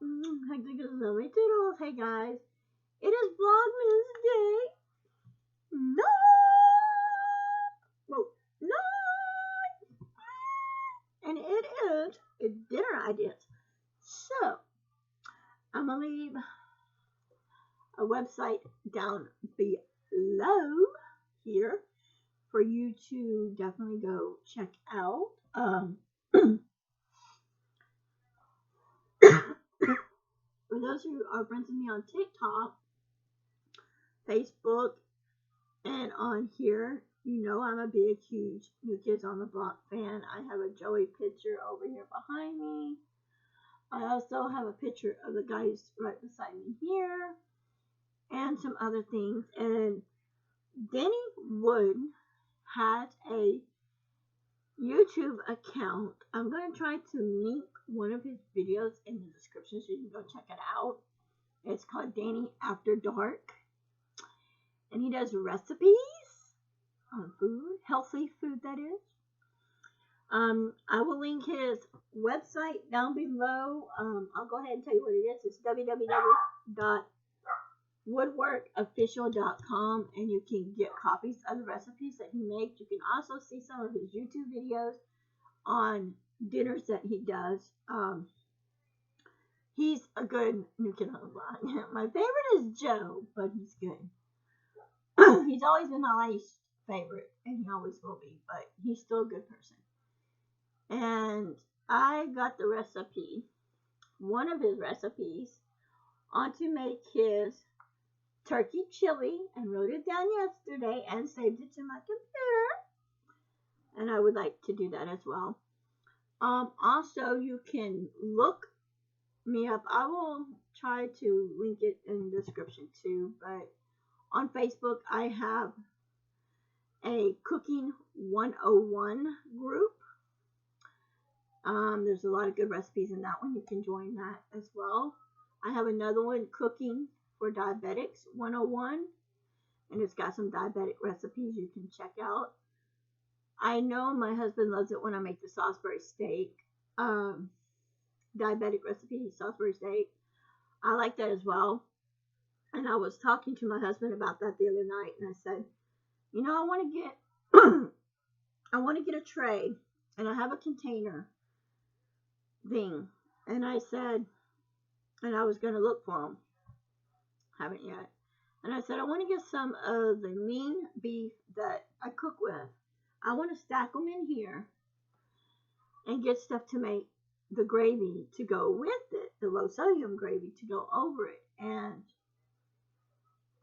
crgtuddlesfans. Hey guys, it is Vlogmas Day. No, well, no, and it is dinner ideas. So I'm gonna leave a website down below here for you to definitely go check out. For those who are friends with me on TikTok, Facebook, and on here, you know I'm a big, huge New Kids on the Block fan. I have a Joey picture over here behind me. I also have a picture of the guys right beside me here, and some other things. And Danny Wood has a YouTube account. I'm going to try to link one of his videos in the description so you can go check it out. It's called Danny After Dark. And he does recipes on food, healthy food that is. I will link his website down below. I'll go ahead and tell you what it is. It's www.woodworkofficial.com, and you can get copies of the recipes that he makes. You can also see some of his YouTube videos on dinners that he does. He's a good New Kid on the Block. My favorite is Joe, but he's good. He's always been my least favorite, and he always will be, but he's still a good person. And I got the recipe, one of his recipes, on to make his turkey chili, and wrote it down yesterday and saved it to my computer. And I would like to do that as well. Also, you can look me up. I will try to link it in the description too, but on Facebook, I have a Cooking 101 group. There's a lot of good recipes in that one. You can join that as well. I have another one, Cooking for Diabetics 101, and it's got some diabetic recipes you can check out. I know my husband loves it when I make the Salisbury steak, diabetic recipe, Salisbury steak. I like that as well. And I was talking to my husband about that the other night, and I said, you know, I want to get a tray, and I have a container thing. And I said, and I was going to look for them. Haven't yet. And I said, I want to get some of the lean beef that I cook with. I want to stack them in here and get stuff to make the gravy to go with it, the low sodium gravy to go over it, and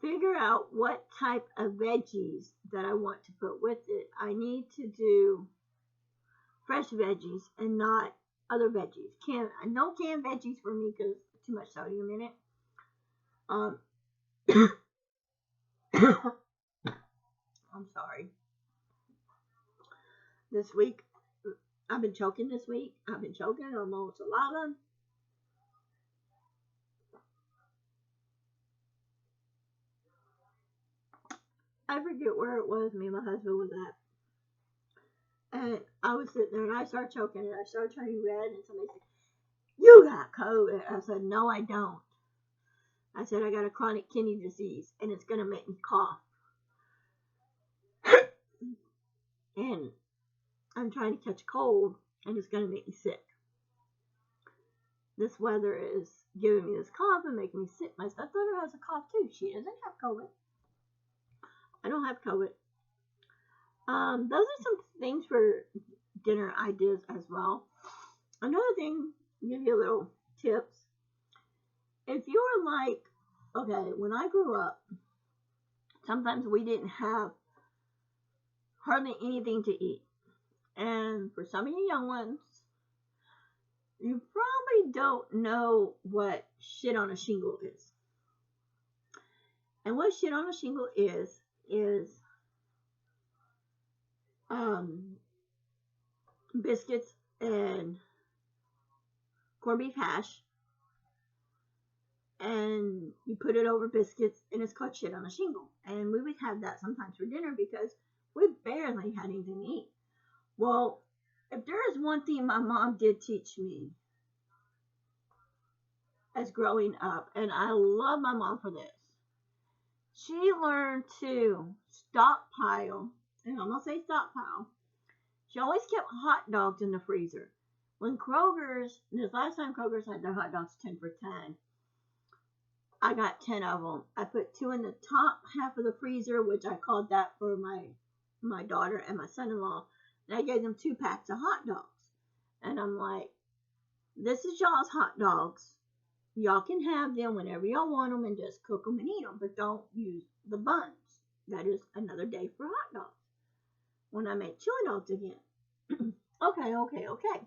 figure out what type of veggies that I want to put with it. I need to do fresh veggies and not other veggies. No canned veggies for me because too much sodium in it. I'm sorry. This week, I've been choking this week. I've been choking on my saliva. I forget where it was me and my husband was at. And I was sitting there and I started choking and I started turning red, and somebody said, you got COVID. I said, no, I don't. I said, I got a chronic kidney disease and it's going to make me cough. And I'm trying to catch a cold and it's going to make me sick. This weather is giving me this cough and making me sick. My stepdaughter has a cough too. She doesn't have COVID. I don't have COVID. Those are some things for dinner ideas as well. Another thing, give you a little tips. If you are like, okay, when I grew up, sometimes we didn't have hardly anything to eat. And for some of you young ones, you probably don't know what shit on a shingle is. And what shit on a shingle is biscuits and corned beef hash, and you put it over biscuits, and it's called shit on a shingle. And we would have that sometimes for dinner because we barely had anything to eat. Well, if there is one thing my mom did teach me, as growing up, and I love my mom for this. She learned to stockpile, and I'm gonna say stockpile. She always kept hot dogs in the freezer. When this last time Kroger's had their hot dogs 10 for 10, I got 10 of them. I put 2 in the top half of the freezer, which I called that for my daughter and my son-in-law, and I gave them 2 packs of hot dogs. And I'm like, this is y'all's hot dogs. Y'all can have them whenever y'all want them and just cook them and eat them, but don't use the buns. That is another day for hot dogs. When I make chili dogs again. Okay.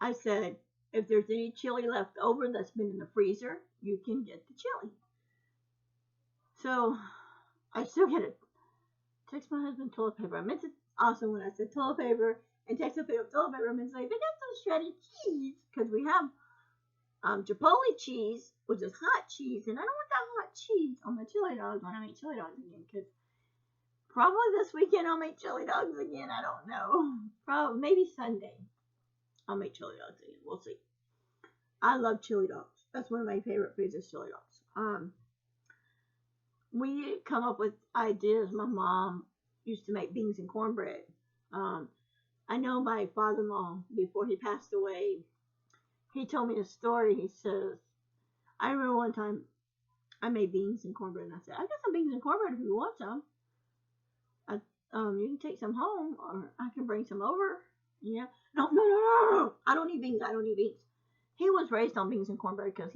I said, if there's any chili left over that's been in the freezer, you can get the chili. So I still get it. Text my husband toilet paper. I meant to also, when I said toilet paper and text a pick up toilet paper, I meant to say, they got some shredded cheese, because we have Chipotle cheese, which is hot cheese, and I don't want that hot cheese on my chili dogs when I make chili dogs again, because probably this weekend I'll make chili dogs again. I don't know. Probably maybe Sunday I'll make chili dogs again. We'll see. I love chili dogs. That's one of my favorite foods is chili dogs. We come up with ideas. My mom used to make beans and cornbread. I know my father-in-law, before he passed away, he told me a story. He says, I remember one time I made beans and cornbread, and I said, I got some beans and cornbread if you want some. You can take some home, or I can bring some over. Yeah. No. I don't need beans. He was raised on beans and cornbread because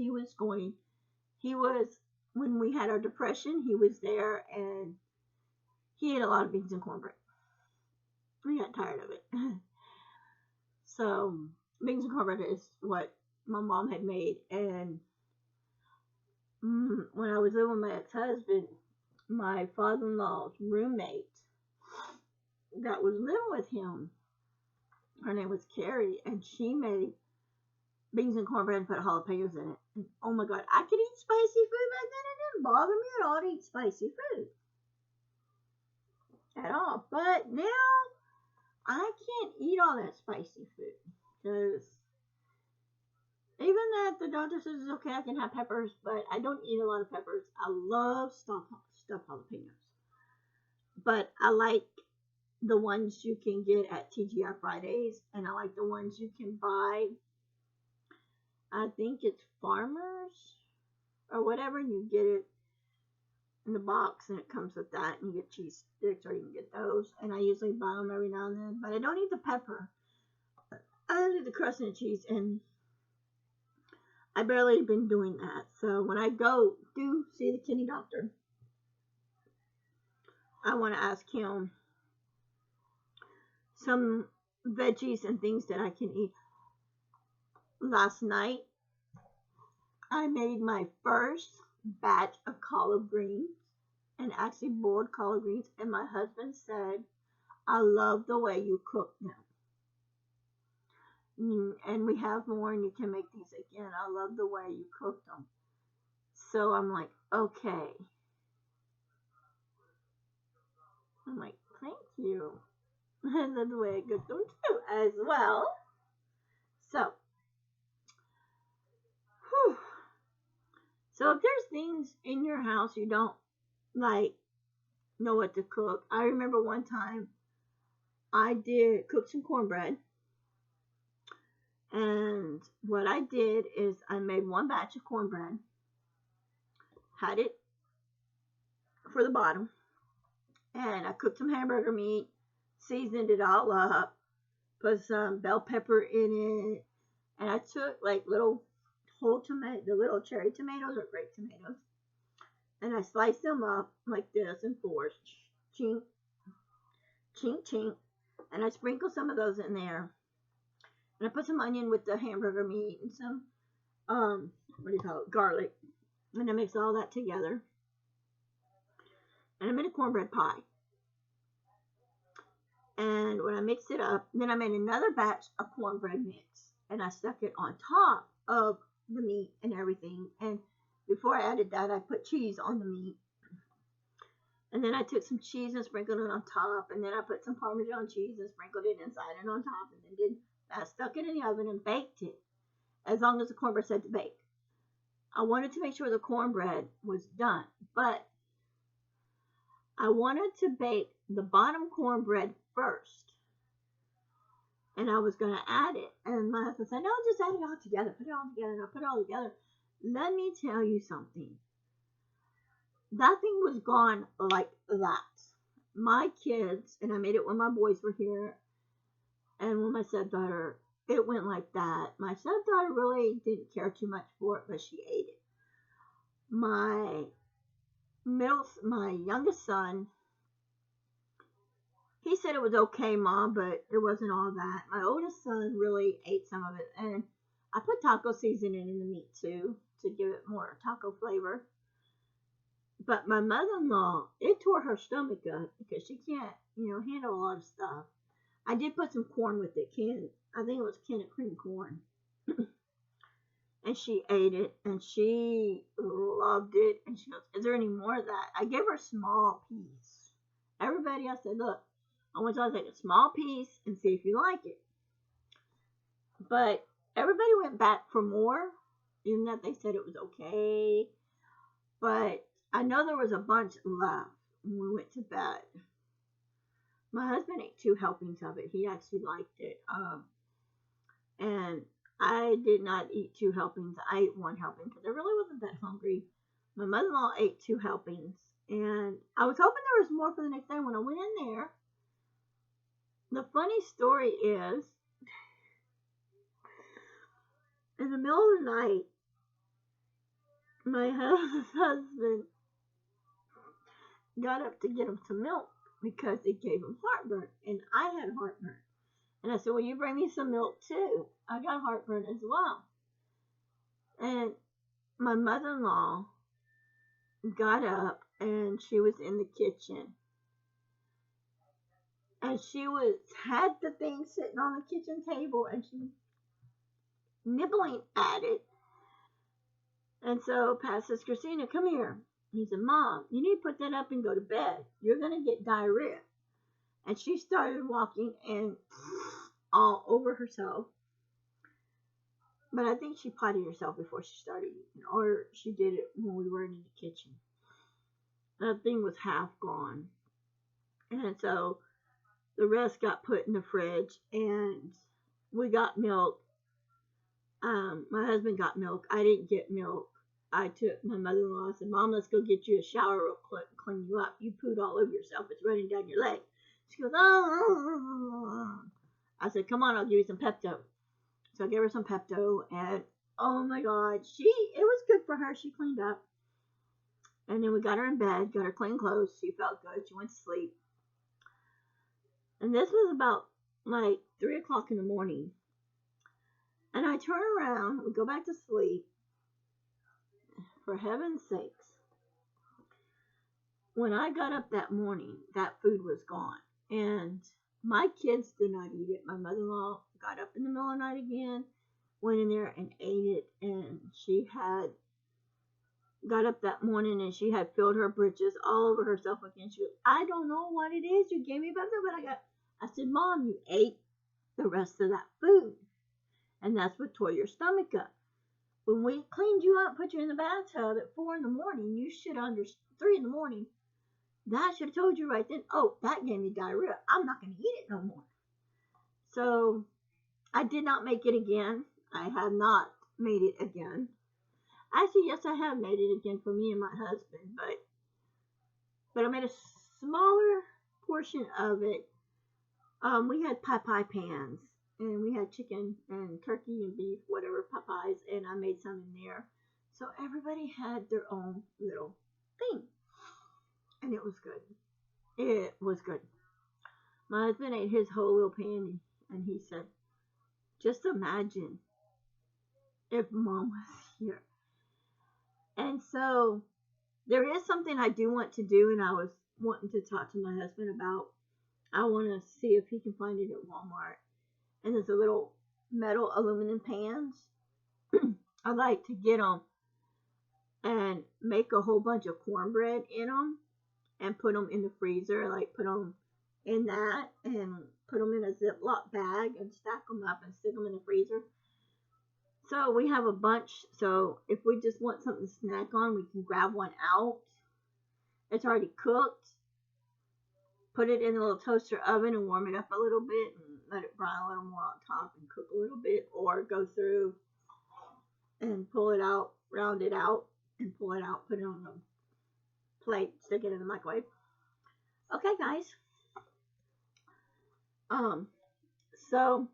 when we had our depression, he was there, and he ate a lot of beans and cornbread. We got tired of it. So, beans and cornbread is what my mom had made, and when I was living with my ex-husband, my father-in-law's roommate that was living with him, her name was Carrie, and she made beans and cornbread and put jalapenos in it. And oh my God, I could eat spicy food back then. It didn't bother me at all to eat spicy food. At all. But now, I can't eat all that spicy food. Because even that the doctor says it's okay, I can have peppers, but I don't eat a lot of peppers. I love stuffed jalapenos. But I like the ones you can get at TGI Fridays, and I like the ones you can buy. I think it's Farmers or whatever, and you get it in the box, and it comes with that, and you get cheese sticks, or you can get those. And I usually buy them every now and then, but I don't eat the pepper. I eat the crust and the cheese, and I barely been doing that. So when I do see the kidney doctor, I want to ask him some veggies and things that I can eat. Last night, I made my first batch of collard greens, and actually boiled collard greens, and my husband said, I love the way you cook them. And we have more, and you can make these again. I love the way you cook them. So I'm like, okay. I'm like, thank you. I love the way I cook them too, as well. So, So if there's things in your house you don't like know what to cook, I remember one time I did cook some cornbread, and what I did is I made one batch of cornbread, had it for the bottom, and I cooked some hamburger meat, seasoned it all up, put some bell pepper in it, and I took like little whole tomato, the little cherry tomatoes or grape tomatoes, and I sliced them up like this in fours, chink, chink, chink, and I sprinkled some of those in there, and I put some onion with the hamburger meat and some, garlic, and I mixed all that together, and I made a cornbread pie. And when I mixed it up, then I made another batch of cornbread mix, and I stuck it on top of the meat and everything. And before I added that, I put cheese on the meat, and then I took some cheese and sprinkled it on top, and then I put some Parmesan cheese and sprinkled it inside and on top, and then I stuck it in the oven and baked it. as long as the cornbread said to bake. I wanted to make sure the cornbread was done, but I wanted to bake the bottom cornbread first, and I was going to add it. And my husband said, no, just add it all together. Put it all together. And I put it all together. Let me tell you something. That thing was gone like that. My kids, and I made it when my boys were here, and when my stepdaughter, it went like that. My stepdaughter really didn't care too much for it, but she ate it. My youngest son, he said it was okay, Mom, but it wasn't all that. My oldest son really ate some of it, and I put taco seasoning in the meat too to give it more taco flavor. But my mother-in-law, it tore her stomach up because she can't, handle a lot of stuff. I did put some corn with it, I think it was canned cream corn. And she ate it, and she loved it. And she goes, is there any more of that? I gave her a small piece. Everybody else said, look, I want y'all to take a small piece and see if you like it. But everybody went back for more, even though they said it was okay. But I know there was a bunch left when we went to bed. My husband ate 2 helpings of it. He actually liked it. And I did not eat 2 helpings. I ate 1 helping because I really wasn't that hungry. My mother-in-law ate 2 helpings. And I was hoping there was more for the next day. When I went in there, the funny story is, in the middle of the night, my husband got up to get him some milk because it gave him heartburn. And I had heartburn. And I said, will you bring me some milk too? I got heartburn as well. And my mother-in-law got up and she was in the kitchen. And she had the thing sitting on the kitchen table and she was nibbling at it. And so Pat says, Christina, come here. He said, Mom, you need to put that up and go to bed. You're going to get diarrhea. And she started walking and all over herself. But I think she potted herself before she started eating, or she did it when we were in the kitchen. That thing was half gone. And so the rest got put in the fridge, and we got milk. My husband got milk. I didn't get milk. I took my mother-in-law and said, Mom, let's go get you a shower real quick and clean you up. You pooed all over yourself. It's running down your leg. She goes, oh. I said, come on, I'll give you some Pepto. So I gave her some Pepto, and oh my God, it was good for her. She cleaned up. And then we got her in bed, got her clean clothes. She felt good. She went to sleep. And this was about like 3 o'clock in the morning. And I turn around, we go back to sleep. For heaven's sakes. When I got up that morning, that food was gone. And my kids did not eat it. My mother-in-law got up in the middle of the night again, went in there and ate it. And she had got up that morning and she had filled her britches all over herself again. She goes, I don't know what it is. You gave me Pepto, but I said, Mom, you ate the rest of that food. And that's what tore your stomach up. When we cleaned you up, put you in the bathtub at 4 in the morning, you should under 3 in the morning. That should have told you right then, oh, that gave me diarrhea. I'm not going to eat it no more. So I did not make it again. I have not made it again. Actually, yes, I have made it again for me and my husband, but I made a smaller portion of it. We had pie pans, and we had chicken and turkey and beef, whatever, pies, and I made some in there. So everybody had their own little thing, and it was good. It was good. My husband ate his whole little pan, and he said, just imagine if Mom was here. And so there is something I do want to do, and I was wanting to talk to my husband about. I want to see if he can find it at Walmart. And there's a little metal aluminum pans. I'd like to get them and make a whole bunch of cornbread in them and put them in the freezer. Like put them in that and put them in a Ziploc bag and stack them up and stick them in the freezer. So we have a bunch. So if we just want something to snack on, we can grab one out. It's already cooked. Put it in a little toaster oven and warm it up a little bit and let it brown a little more on top and cook a little bit, or go through and pull it out, round it out and pull it out, put it on a plate, stick it in the microwave. Okay, guys. So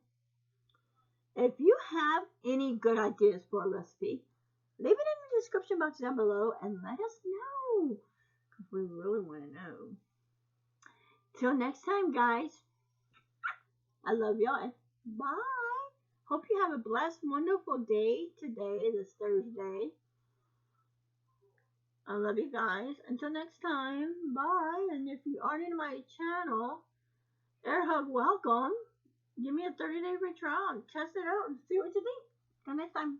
if you have any good ideas for a recipe, leave it in the description box down below and let us know, because we really want to know. Till next time, guys. I love y'all. Bye. Hope you have a blessed, wonderful day. Today is Thursday. I love you guys. Until next time. Bye. And if you aren't in my channel, Air Hug, welcome. Give me a 30-day free trial and test it out and see what you think. Till next time.